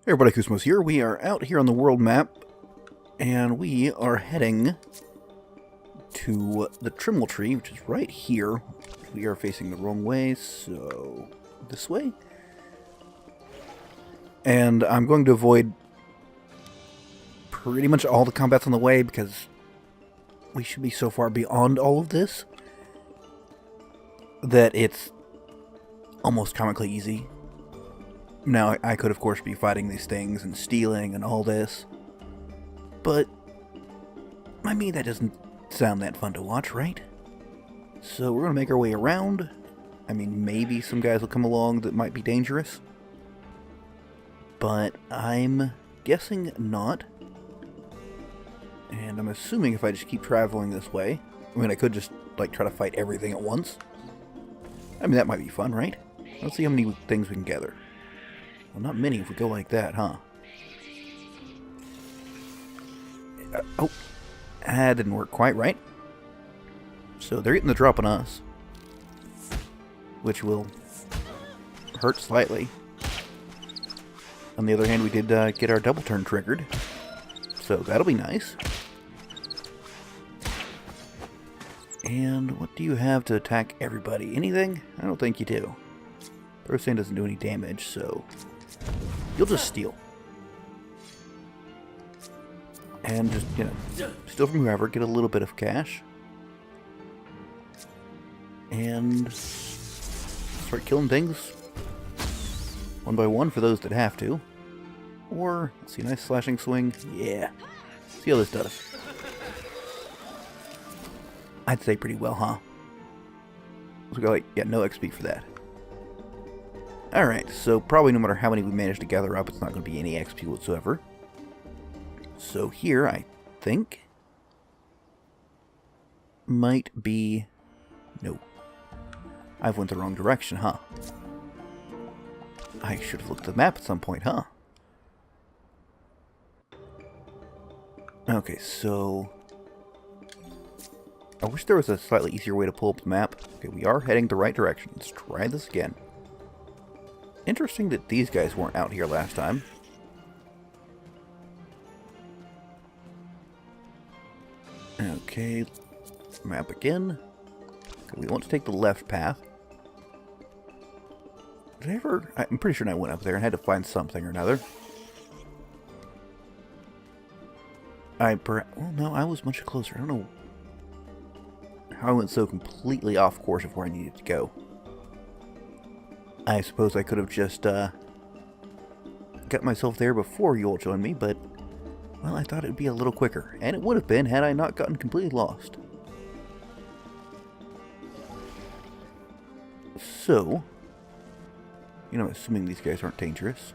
Hey everybody, Koosemose here. We are out here on the world map, and we are heading to the Trimble Tree, which is right here. We are facing the wrong way, so this way. And I'm going to avoid pretty much all the combats on the way, because we should be so far beyond all of this that it's almost comically easy. Now, I could, of course, be fighting these things and stealing and all this, but, I mean, that doesn't sound that fun to watch, right? So we're going to make our way around. I mean, maybe some guys will come along that might be dangerous, but I'm guessing not. And I'm assuming if I just keep traveling this way, I mean, I could just, like, try to fight everything at once. I mean, that might be fun, right? Let's see how many things we can gather. Well, not many if we go like that, huh? Oh, that didn't work quite right. So they're getting the drop on us, which will hurt slightly. On the other hand, we did get our double turn triggered, so that'll be nice. And what do you have to attack everybody? Anything? I don't think you do. Throw doesn't do any damage, so you'll just steal. And just, you know, steal from whoever, get a little bit of cash. And start killing things one by one for those that have to. Or, let's see, nice slashing swing. Yeah. See how this does. I'd say pretty well, huh? So we got, like, yeah, no XP for that. Alright, so probably no matter how many we manage to gather up, it's not going to be any XP whatsoever. So here, I think, might be... No. I've went the wrong direction, huh? I should have looked at the map at some point, huh? Okay, so... I wish there was a slightly easier way to pull up the map. Okay, we are heading the right direction. Let's try this again. Interesting that these guys weren't out here last time. Okay, map again. Okay, we want to take the left path. Did I ever... I'm pretty sure I went up there and had to find something or another. Well, no, I was much closer. I don't know how I went so completely off course of where I needed to go. I suppose I could have just got myself there before you all joined me, but, well, I thought it would be a little quicker. And it would have been had I not gotten completely lost. So, you know, assuming these guys aren't dangerous,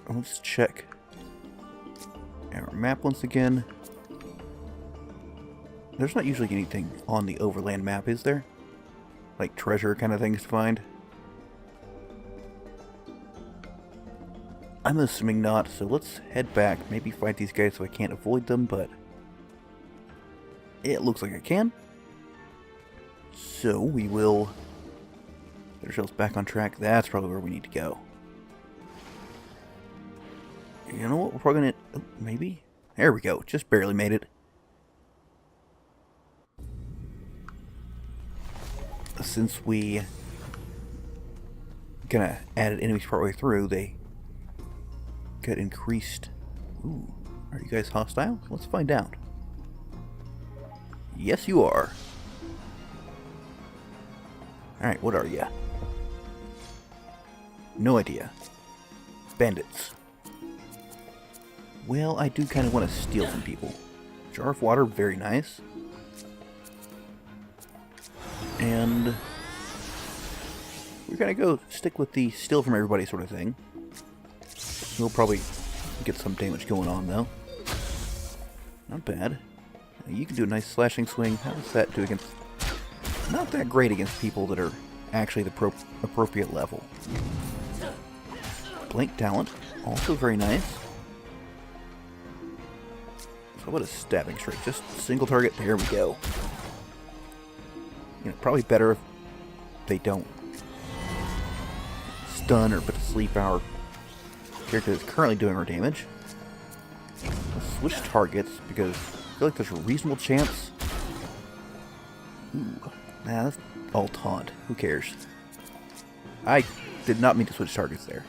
let's check our map once again. There's not usually anything on the overland map, is there? Like treasure kind of things to find? I'm assuming not, so let's head back. Maybe fight these guys so I can't avoid them, but it looks like I can. So we will get ourselves back on track. That's probably where we need to go. You know what? We're probably gonna... Oh, maybe? There we go. Just barely made it. Since we kind of added enemies partway through, they got increased. Ooh, are you guys hostile? Let's find out. Yes, you are. Alright, what are you? No idea. Bandits. Well, I do kind of want to steal from people. Jar of water, very nice. And we're going to go stick with the steal from everybody sort of thing. We'll probably get some damage going on, though. Not bad. You can do a nice slashing swing. How does that do against... Not that great against people that are actually the appropriate level. Blink talent. Also very nice. So what is stabbing strike? Just single target. There we go. You know, probably better if they don't stun or put to sleep our character that's currently doing our damage. Let's switch targets because I feel like there's a reasonable chance. Ooh, nah, that's all taunt. Who cares? I did not mean to switch targets there.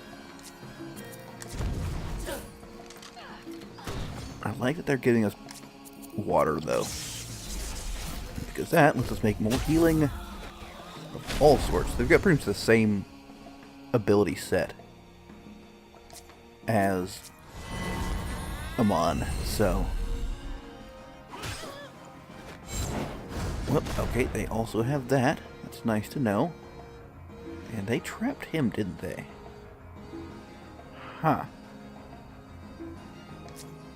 I like that they're giving us water, though. Because that lets us make more healing of all sorts. They've got pretty much the same ability set as Amon, so... Well, okay, they also have that. That's nice to know. And they trapped him, didn't they? Huh.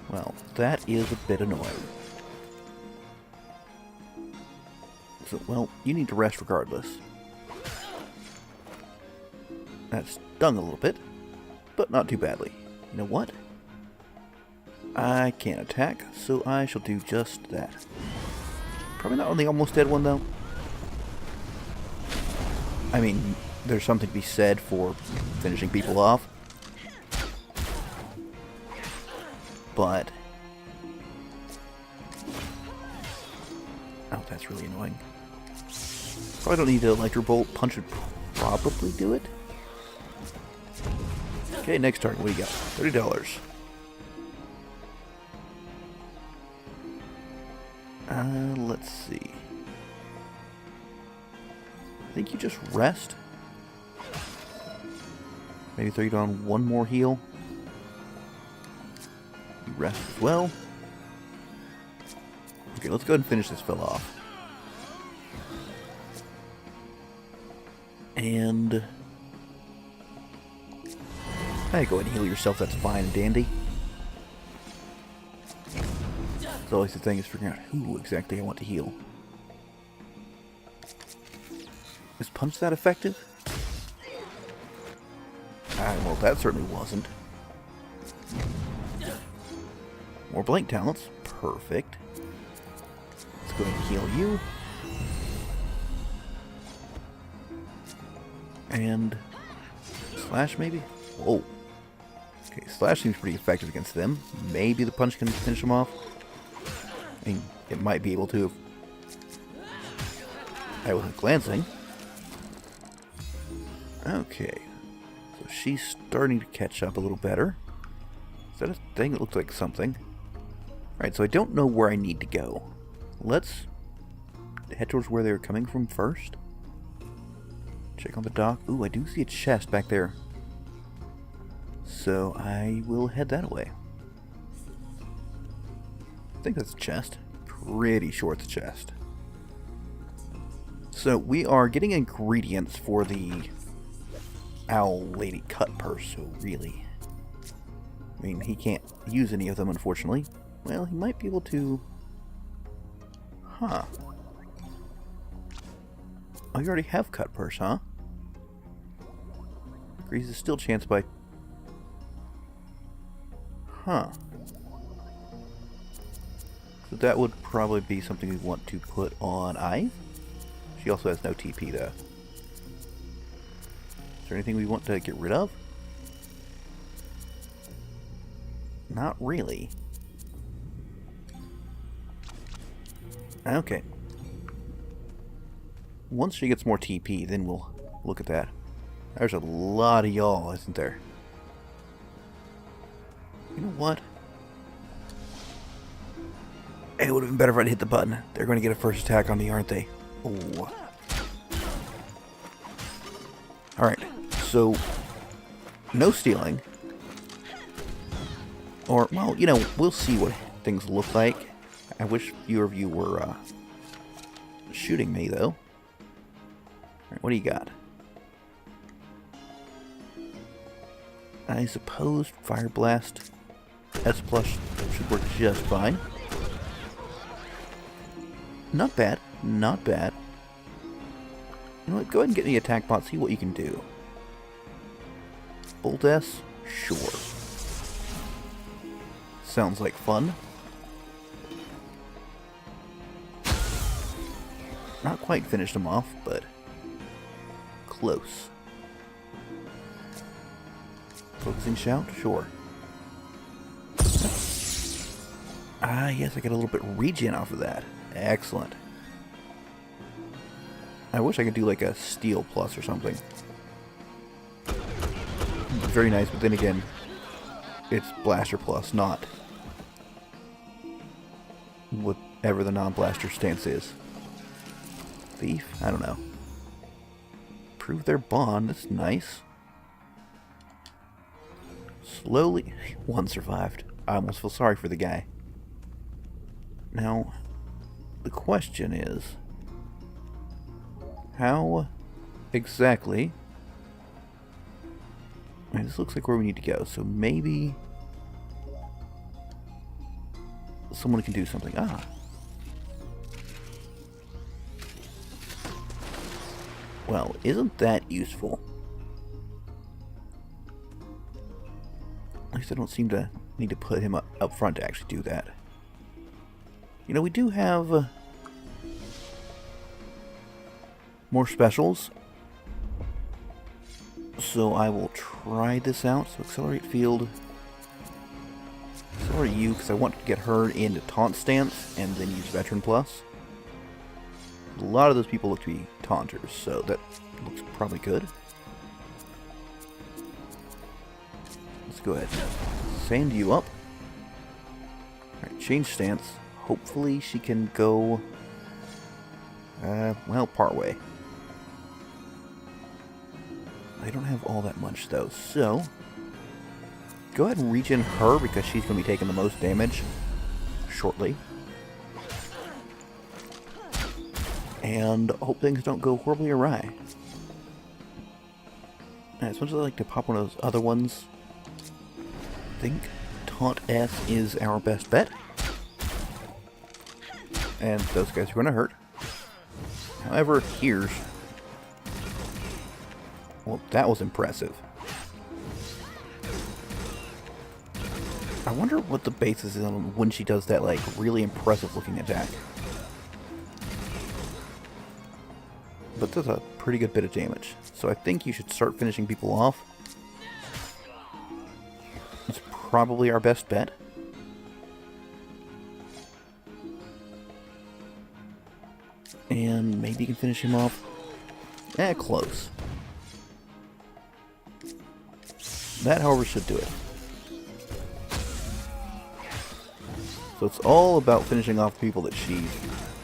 Well, that is a bit annoying. So, well, you need to rest regardless. That stung a little bit, but not too badly. You know what? I can't attack, so I shall do just that. Probably not on the almost dead one, though. I mean, there's something to be said for finishing people off. But... oh, that's really annoying. Probably don't need to Electro Bolt. Punch would probably do it. Okay, next target. What do you got? $30. Let's see. I think you just rest. Maybe throw you on one more heal. You rest as well. Okay, let's go ahead and finish this fella off. And... hey, go ahead and heal yourself, that's fine and dandy. It's always the thing is figuring out who exactly I want to heal. Is punch that effective? Ah, well, that certainly wasn't. More blank talents. Perfect. Let's go ahead and heal you. And... slash, maybe? Whoa. Okay, slash seems pretty effective against them. Maybe the punch can finish them off. I mean, it might be able to if I wasn't glancing. Okay. So she's starting to catch up a little better. Is that a thing? It looks like something. Alright, so I don't know where I need to go. Let's head towards where they were coming from first. Check on the dock. Ooh, I do see a chest back there. So I will head that way. I think that's a chest. Pretty sure it's a chest. So we are getting ingredients for the Owl Lady Cut Purse, so really. I mean, he can't use any of them, unfortunately. Well, he might be able to... huh. Oh, you already have Cut Purse, huh? Increases still chance by... huh. So that would probably be something we want to put on Ive. She also has no TP, though. Is there anything we want to get rid of? Not really. Okay. Once she gets more TP, then we'll look at that. There's a lot of y'all, isn't there? You know what? It would have been better if I'd hit the button. They're going to get a first attack on me, aren't they? Oh. Alright, so... no stealing. Or, well, you know, we'll see what things look like. I wish fewer of you were, shooting me, though. Alright, what do you got? I suppose Fire Blast S Plus should work just fine. Not bad. Not bad. You know what? Go ahead and get in the attack bot, see what you can do. Bolt S? Sure. Sounds like fun. Not quite finished him off, but close. Focusing shout? Sure. Ah, yes, I get a little bit regen off of that. Excellent. I wish I could do like a steel plus or something. Very nice, but then again, it's blaster plus, not whatever the non-blaster stance is. Thief? I don't know. Prove their bond, that's nice. Slowly, one survived. I almost feel sorry for the guy. Now, the question is, how exactly... I mean, this looks like where we need to go, so maybe someone can do something. Ah. Well, isn't that useful? At least I don't seem to need to put him up front to actually do that. You know, we do have more specials. So I will try this out. So accelerate field. Accelerate you, because I want to get her into taunt stance and then use veteran plus. A lot of those people look to be taunters, so that looks probably good. Let's go ahead and sand you up. Alright, change stance. Hopefully she can go, well, part way. I don't have all that much, though, so go ahead and regen her, because she's going to be taking the most damage shortly. And hope things don't go horribly awry. As much as I like to pop one of those other ones, I think Taunt S is our best bet. And those guys are going to hurt. However, here's... Well, that was impressive. I wonder what the basis is on when she does that, like, really impressive looking attack. But that's a pretty good bit of damage. So I think you should start finishing people off. It's probably our best bet. And maybe you can finish him off. Close. That, however, should do it. So it's all about finishing off people that she's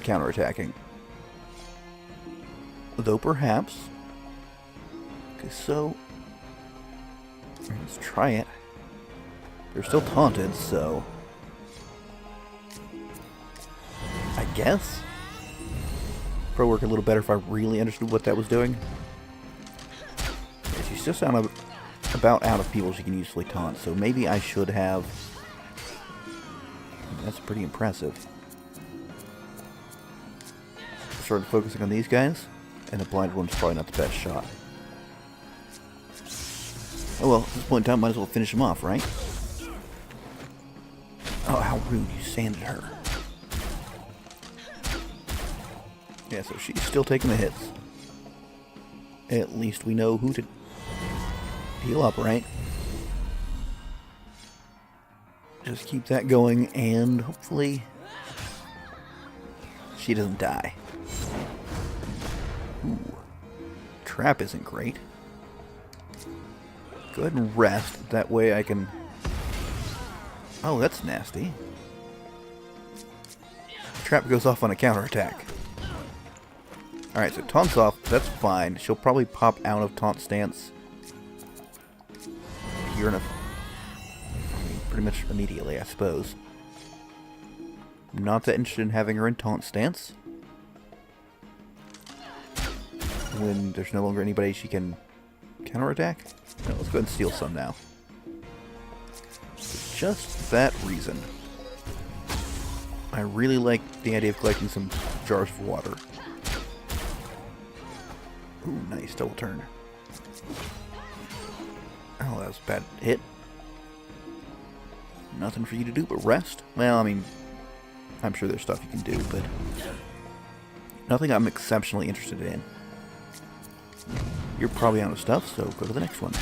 counterattacking. Though perhaps... Okay, so... Let's try it. They're still taunted, so... I guess? Probably work a little better if I really understood what that was doing. Yeah, she's just about out of people she can usefully taunt, so maybe I should have... That's pretty impressive. Started focusing on these guys, and the blind one's probably not the best shot. Oh well, at this point in time, might as well finish him off, right? Oh, how rude, you sanded her. Yeah, so she's still taking the hits. At least we know who to heal up, right? Just keep that going, and hopefully she doesn't die. Ooh. Trap isn't great. Go ahead and rest. That way I can... Oh, that's nasty. Trap goes off on a counterattack. Alright, so taunt's off. That's fine. She'll probably pop out of taunt stance here in a... pretty much immediately, I suppose. I'm not that interested in having her in taunt stance. When there's no longer anybody she can counterattack. No, let's go ahead and steal some now. For just that reason. I really like the idea of collecting some jars of water. Ooh, nice double turn. Oh, that was a bad hit. Nothing for you to do but rest. Well, I mean, I'm sure there's stuff you can do, but nothing I'm exceptionally interested in. You're probably out of stuff, so go to the next one.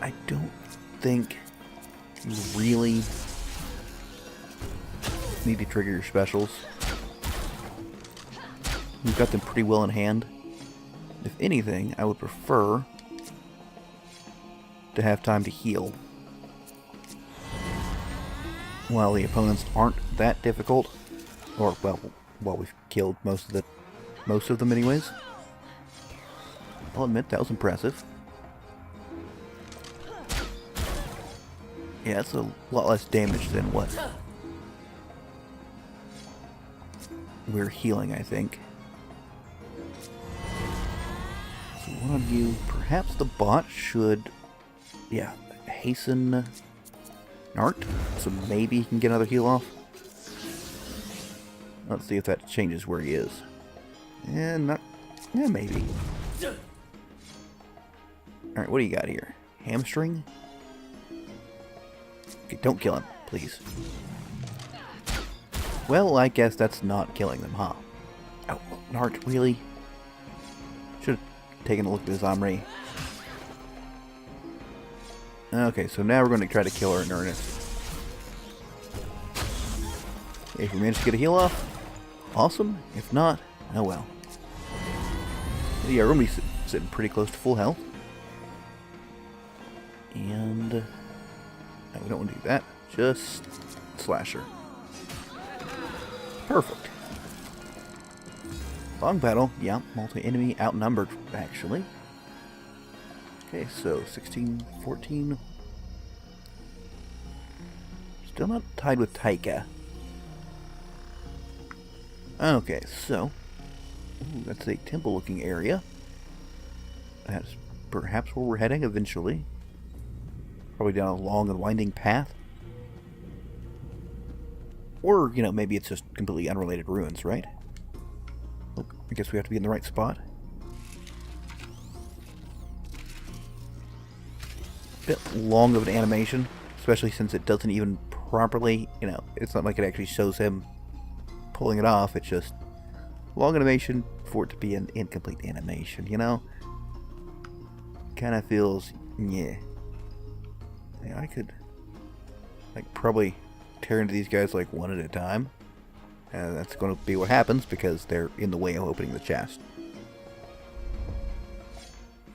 I don't think you really need to trigger your specials. You've got them pretty well in hand. If anything, I would prefer to have time to heal. While the opponents aren't that difficult, or well, we've killed most of them anyways. I'll admit that was impressive. Yeah, it's a lot less damage than what we're healing, I think. So one of you, perhaps the bot should, yeah, hasten Nart, so maybe he can get another heal off. Let's see if that changes where he is. Yeah, maybe. Alright, what do you got here? Hamstring? Okay, don't kill him, please. Well, I guess that's not killing them, huh? Oh, Nart, really? Should have taken a look at this Umbra. Okay, so now we're going to try to kill her in earnest. If we manage to get a heal off, awesome. If not, oh well. Yeah, we're going to be sitting pretty close to full health. And no, we don't want to do that. Just slash her. Perfect. Long battle. Yeah, multi-enemy outnumbered, actually. Okay, so 16, 14. Still not tied with Taika. Okay, so ooh, that's a temple-looking area. That's perhaps where we're heading eventually. Probably down a long and winding path. Or, you know, maybe it's just completely unrelated ruins, right? Oh, I guess we have to be in the right spot. Bit long of an animation, especially since it doesn't even properly, you know, it's not like it actually shows him pulling it off. It's just long animation for it to be an incomplete animation, you know? Kind of feels, yeah. I could, like, probably tear into these guys, like, one at a time. And that's going to be what happens because they're in the way of opening the chest.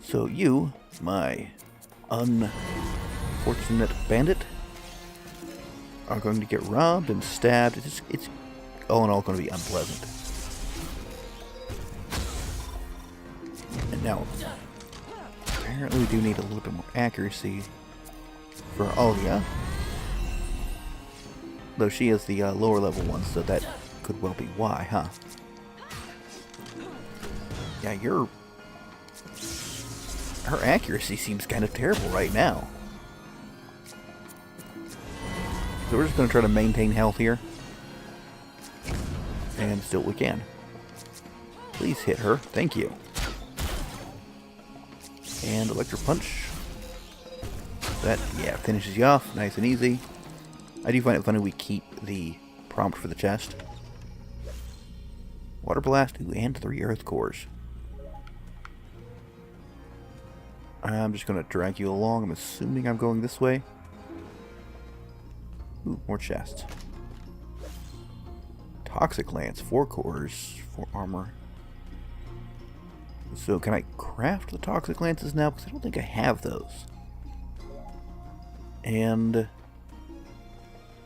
So you, my unfortunate bandit, are going to get robbed and stabbed. It's all in all going to be unpleasant. And now, apparently we do need a little bit more accuracy for Olga. Though she is the lower level one, so that could well be why, huh? Yeah, her accuracy seems kind of terrible right now. So we're just going to try to maintain health here. And still we can. Please hit her. Thank you. And Electro Punch. That, yeah, finishes you off. Nice and easy. I do find it funny we keep the prompt for the chest. Water Blast, ooh, and 3 Earth Cores. I'm just going to drag you along. I'm assuming I'm going this way. Ooh, more chests. Toxic Lance, 4 cores, 4 armor. So can I craft the Toxic Lances now? Because I don't think I have those. And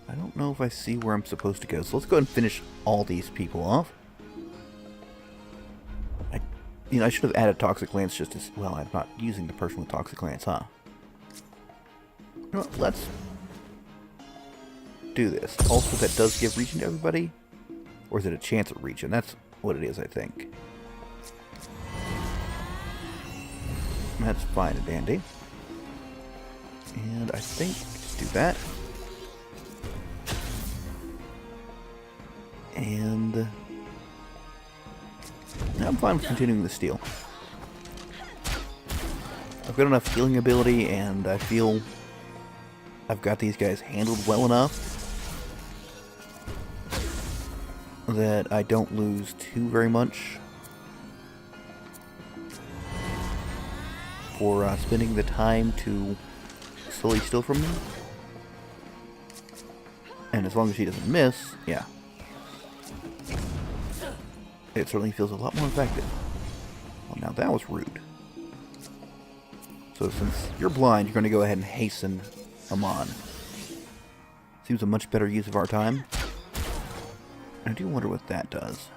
I don't know if I see where I'm supposed to go. So let's go ahead and finish all these people off. I should have added Toxic Lance just as... Well, I'm not using the person with Toxic Lance, huh? You know what, let's do this. Also, that does give regen to everybody. Or is it a chance at regen? That's what it is, I think. That's fine and dandy. And I think just do that. And I'm fine with continuing the steal. I've got enough healing ability, and I feel I've got these guys handled well enough that I don't lose too very much for spending the time to slowly steal from me. And as long as she doesn't miss, yeah. It certainly feels a lot more effective. Well, now that was rude. So since you're blind, you're going to go ahead and hasten them on. Seems a much better use of our time. I do wonder what that does.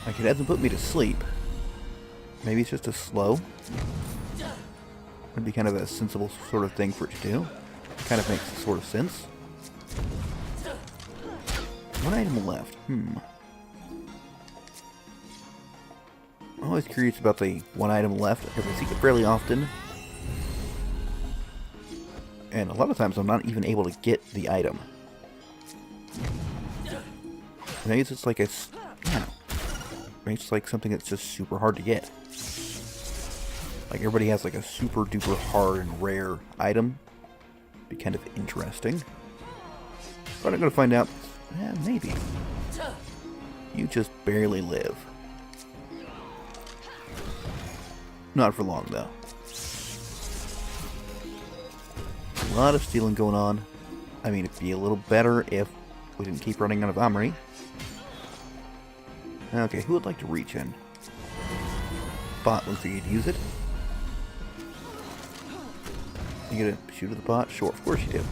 Like, it hasn't put me to sleep. Maybe it's just a slow. Would be kind of a sensible sort of thing for it to do. Kind of makes sort of sense. One item left. I'm always curious about the one item left, because I see it fairly often. And a lot of times I'm not even able to get the item. Maybe it's just like maybe it's just like something that's just super hard to get. Like everybody has like a super duper hard and rare item. Be kind of interesting. But I'm gonna find out. Yeah, maybe. You just barely live. Not for long though. A lot of stealing going on. I mean, it'd be a little better if we didn't keep running out of Omri. Okay, who would like to reach in? Bot looks like you'd use it. You gonna shoot at the bot? Sure, of course you do.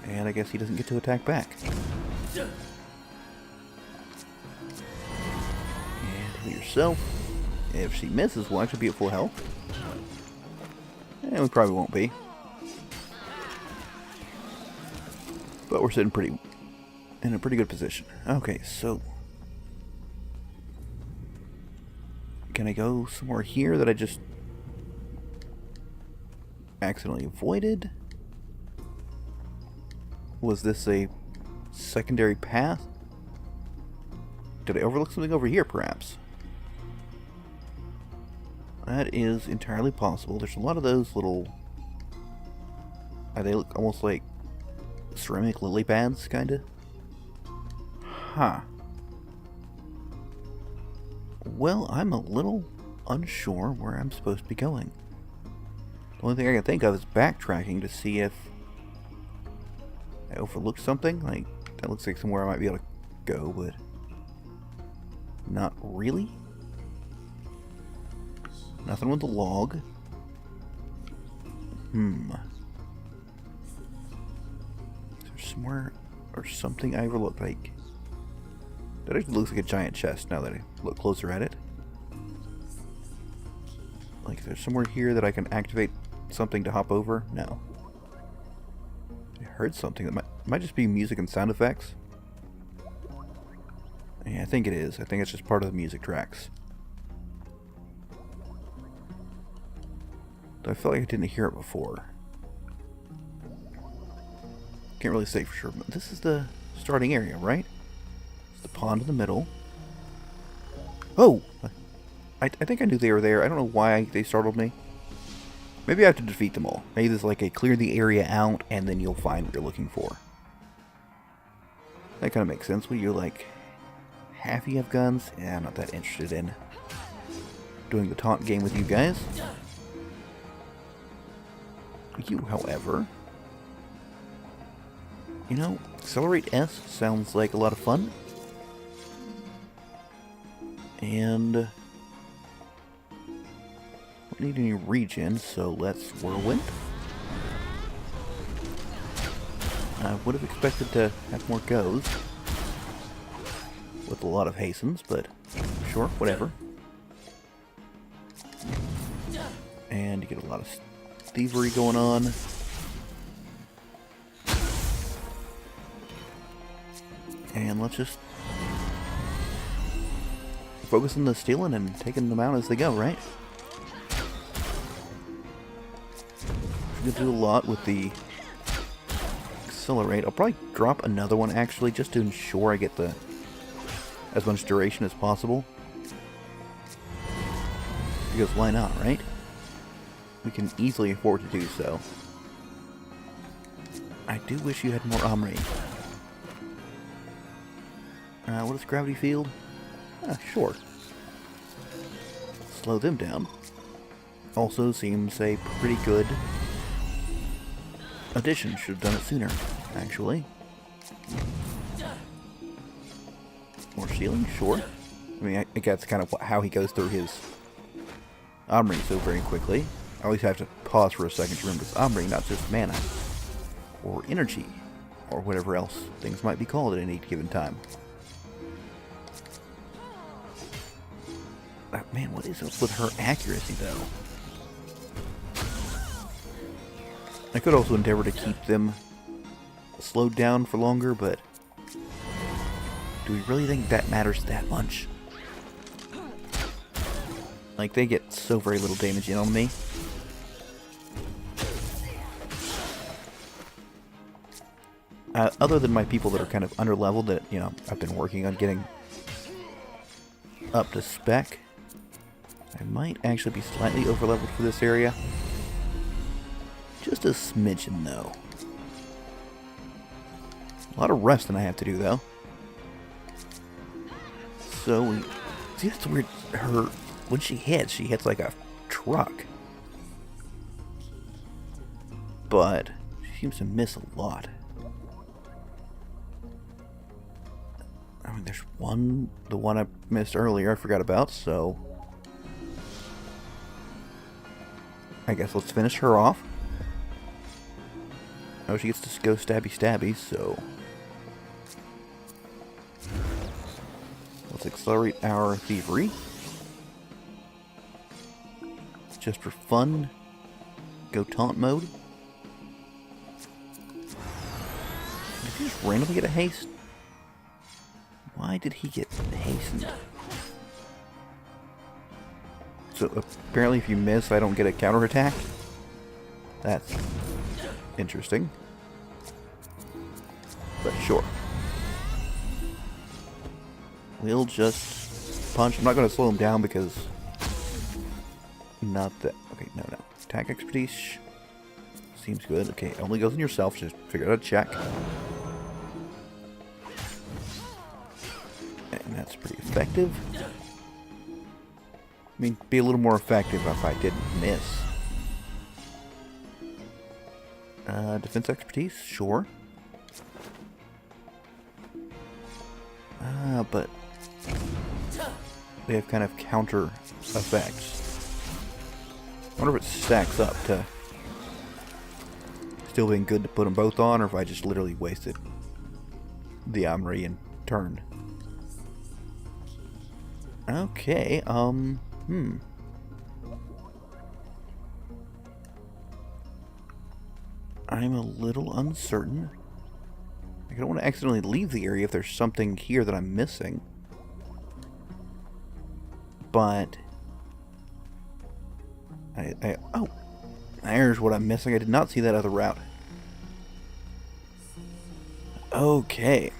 And I guess he doesn't get to attack back. And heal yourself. If she misses, we'll actually be at full health. And we probably won't be. But we're sitting in a pretty good position. Okay, so can I go somewhere here that I just accidentally avoided? Was this a secondary path? Did I overlook something over here, perhaps? That is entirely possible. There's a lot of those little... they look almost like ceramic lily pads, kinda. Huh. Well, I'm a little unsure where I'm supposed to be going. The only thing I can think of is backtracking to see if I overlooked something. Like, that looks like somewhere I might be able to go, but not really. Nothing with the log. Is there somewhere or something I overlooked? Like, that actually looks like a giant chest now that I look closer at it. Like, there's somewhere here that I can activate something to hop over? No. I heard something that might just be music and sound effects. Yeah, I think it is. I think it's just part of the music tracks. Though I felt like I didn't hear it before. Can't really say for sure, but this is the starting area, right? It's the pond in the middle. Oh! I think I knew they were there. I don't know why they startled me. Maybe I have to defeat them all. Maybe there's like a clear the area out and then you'll find what you're looking for. That kind of makes sense. When you're like, half you have guns? Yeah, I'm not that interested in doing the taunt game with you guys. You, however, you know, Accelerate S sounds like a lot of fun. And we need any regen, so let's Whirlwind. I would have expected to have more goes with a lot of hastens, but sure, whatever. And you get a lot of thievery going on. And let's just focus on the stealing and taking them out as they go, right? We're gonna do a lot with the Accelerate. I'll probably drop another one actually, just to ensure I get as much duration as possible. Because why not, right? We can easily afford to do so. I do wish you had more Omri. What is Gravity Field? Sure. Slow them down. also seems a pretty good addition. Should have done it sooner, actually. More shielding? Sure. I mean, I think that's kind of how he goes through his Umbra so very quickly. I always have to pause for a second to remember it's Umbra, not just mana. Or energy. Or whatever else things might be called at any given time. Man, what is up with her accuracy, though? I could also endeavor to keep them slowed down for longer, but do we really think that matters that much? Like, they get so very little damage in on me. Other than my people that are kind of under-leveled that, you know, I've been working on getting up to spec. I might actually be slightly over-leveled for this area. Just a smidgen, though. A lot of resting I have to do, though. So, see, that's weird. When she hits like a truck. But she seems to miss a lot. I mean, there's the one I missed earlier, I forgot about, so I guess let's finish her off. Oh, she gets to go stabby, so let's accelerate our thievery. Just for fun. Go taunt mode. Did he just randomly get a haste? Why did he get hastened? So apparently if you miss, I don't get a counterattack? That's interesting. But sure. We'll just punch. I'm not going to slow him down because... Not that... Okay, no. Attack expertise seems good. Okay, it only goes in yourself. Just figure out a check. And that's pretty effective. I mean, be a little more effective if I didn't miss. Defense expertise? Sure. But they have kind of counter effects. I wonder if it stacks up to still being good to put them both on, or if I just literally wasted the Umbra and turn. Okay, I'm a little uncertain. I don't want to accidentally leave the area if there's something here that I'm missing. But oh, there's what I'm missing. I did not see that other route. Okay.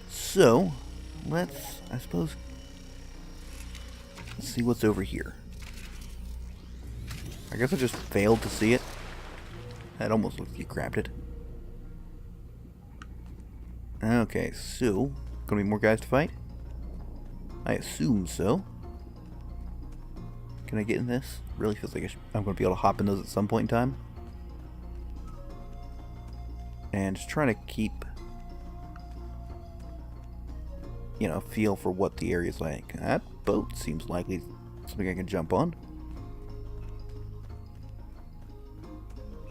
So, let's see what's over here. I guess I just failed to see it. That almost looked like you grabbed it. Okay, so, gonna be more guys to fight? I assume so. Can I get in this? Really feels like I'm gonna be able to hop in those at some point in time. And just trying to keep, you know, feel for what the area's like. That boat seems likely something I can jump on.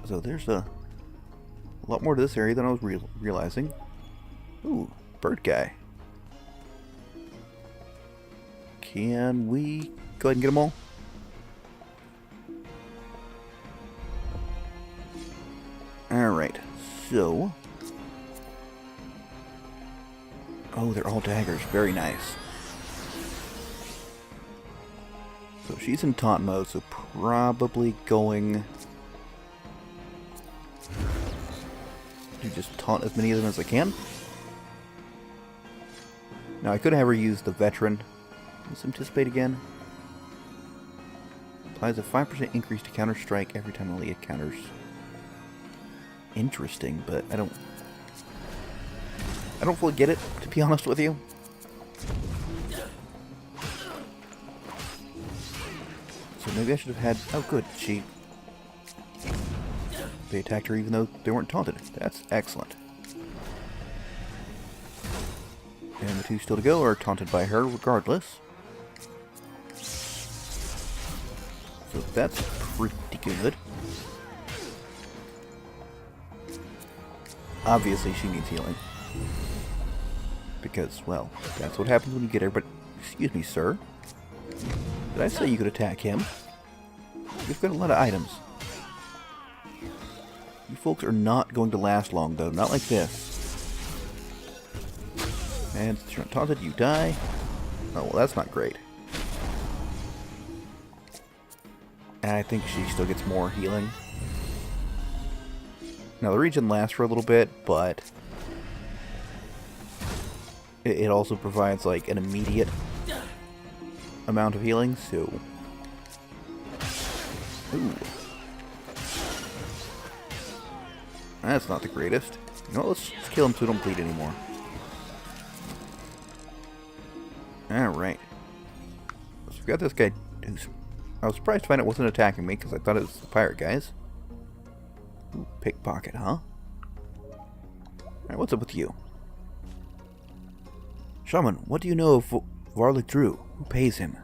So there's a lot more to this area than I was realizing. Ooh, bird guy. Can we go ahead and get them all? Alright, so... Oh, they're all daggers. Very nice. So she's in taunt mode, so probably going to just taunt as many of them as I can. Now, I could have her use the veteran. Let's anticipate again. Applies a 5% increase to counter strike every time Aaliyah counters. Interesting, but I don't fully get it, to be honest with you. So maybe I should have had... Oh, good. They attacked her even though they weren't taunted. That's excellent. And the two still to go are taunted by her regardless. So that's pretty good. Obviously she needs healing. Because, well, that's what happens when you get everybody... Excuse me, sir. Did I say you could attack him? You've got a lot of items. You folks are not going to last long, though. Not like this. And since you're not taunted, you die. Oh, well, that's not great. And I think she still gets more healing. Now, the regen lasts for a little bit, but it also provides, like, an immediate amount of healing, so... Ooh. That's not the greatest. You know, let's kill him so we don't bleed anymore. Alright. So we've got this guy who's... I was surprised to find it wasn't attacking me, because I thought it was the pirate guys. Ooh, pickpocket, huh? Alright, what's up with you? Shaman, what do you know of Varlik Drew? Who pays him?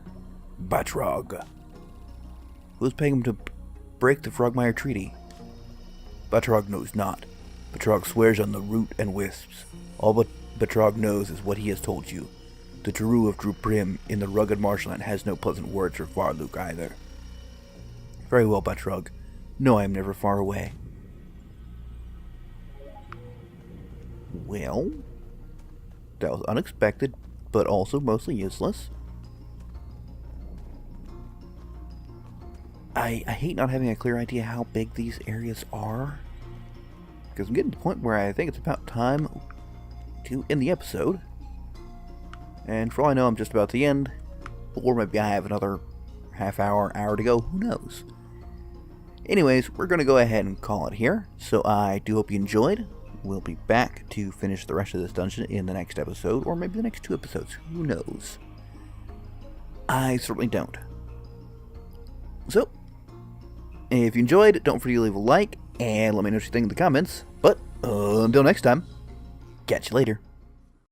Batrog. Who's paying him to break the Frogmire Treaty? Batrog knows not. Batrog swears on the root and wisps. All but Batrog knows is what he has told you. The Drew of Druprim in the rugged marshland has no pleasant words for Varluk either. Very well, Batrog. No, I am never far away. Well, that was unexpected, but also mostly useless. I hate not having a clear idea how big these areas are, because I'm getting to the point where I think it's about time to end the episode. And for all I know, I'm just about to the end, or maybe I have another half hour, hour to go, who knows. Anyways, we're going to go ahead and call it here, so I do hope you enjoyed. We'll be back to finish the rest of this dungeon in the next episode, or maybe the next 2 episodes, who knows. I certainly don't. So, if you enjoyed, don't forget to leave a like, and let me know what you think in the comments. But, until next time, catch you later.